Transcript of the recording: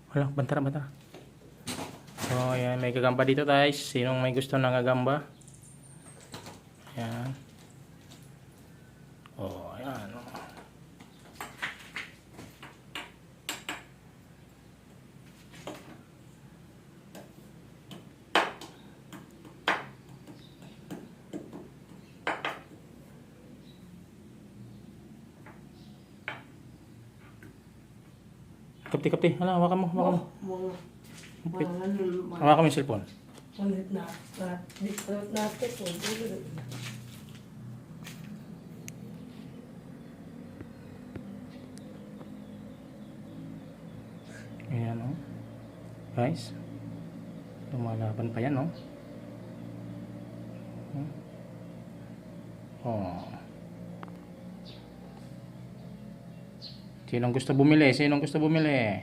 Wala, bantara, bantara. So, ayan, may gagamba dito guys. Sinong may gusto ng gagamba? Ayan. Oh, ayan. Kapti-kapti. Hala, hawakan mo, hawakan mo. Hawakan mo yung cellphone. Ayan, oh. Guys. Lumalaban pa yan, oh. Oh. Sinong gusto bumili? Sinong gusto bumili?